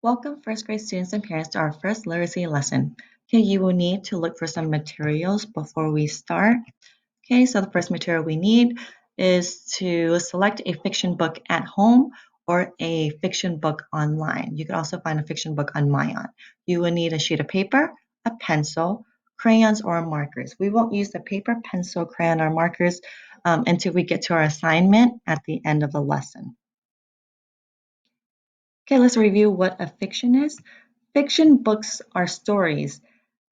Welcome first grade students and parents to our first literacy lesson. Okay, you will need to look for some materials before we start. Okay, so the first material we need is to select a fiction book at home or a fiction book online. You can also find a fiction book on Mayan. You will need a sheet of paper, a pencil, crayons, or markers. We won't use the paper, pencil, crayon, or markers until we get to our assignment at the end of the lesson. Okay, let's review what a fiction is. Fiction books are stories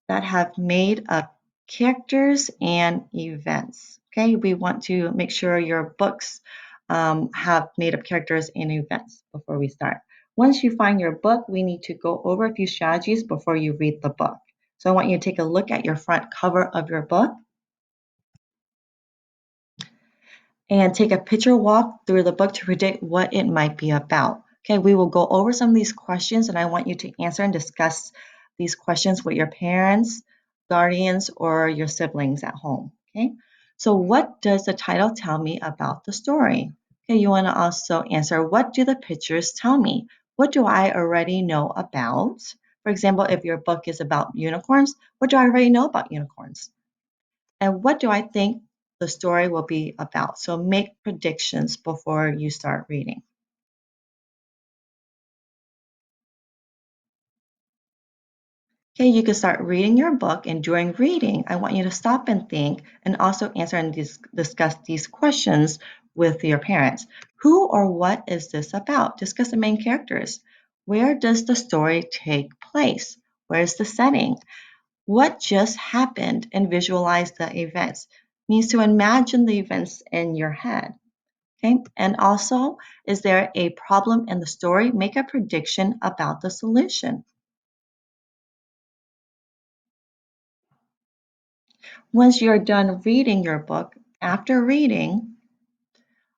that have made up characters and events. Okay, we want to make sure your books have made up characters and events before we start. Once you find your book, we need to go over a few strategies before you read the book. So I want you to take a look at your front cover of your book and take a picture walk through the book to predict what it might be about. Okay, we will go over some of these questions and I want you to answer and discuss these questions with your parents, guardians, or your siblings at home. Okay, so what does the title tell me about the story? Okay, you want to also answer, what do the pictures tell me? What do I already know about? For example, if your book is about unicorns, what do I already know about unicorns? And what do I think the story will be about? So make predictions before you start reading. Okay, you can start reading your book, and during reading, I want you to stop and think and also answer and discuss these questions with your parents. Who or what is this about? Discuss the main characters. Where does the story take place? Where's the setting? What just happened? And visualize the events. Means to imagine the events in your head. Okay, and also, is there a problem in the story? Make a prediction about the solution. Once you're done reading your book, after reading,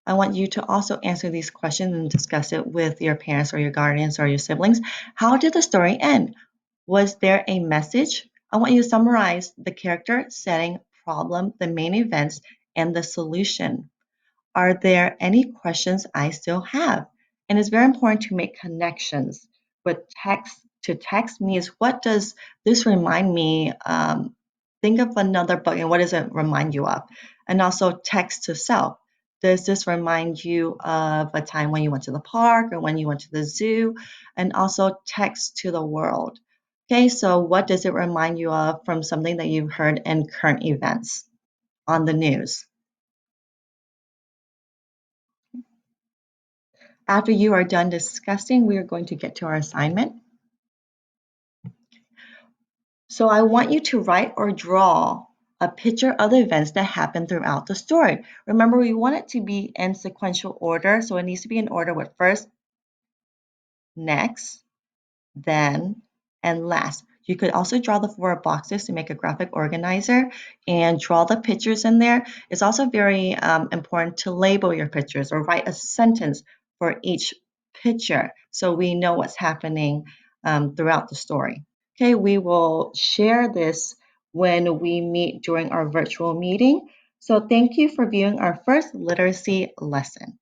I want you to also answer these questions and discuss it with your parents or your guardians or your siblings. How did the story end? Was there a message? I want you to summarize the character, setting, problem, the main events, and the solution. Are there any questions I still have? And it's very important to make connections with text to text means what does this remind me? Think of another book and what does it remind you of? And also text to self. Does this remind you of a time when you went to the park or when you went to the zoo? And also text to the world. Okay, so what does it remind you of from something that you've heard in current events on the news? After you are done discussing, we are going to get to our assignment. So I want you to write or draw a picture of the events that happen throughout the story. Remember, we want it to be in sequential order, so it needs to be in order with first, next, then, and last. You could also draw the 4 boxes to make a graphic organizer and draw the pictures in there. It's also very important to label your pictures or write a sentence for each picture so we know what's happening throughout the story. Okay, we will share this when we meet during our virtual meeting. So thank you for viewing our first literacy lesson.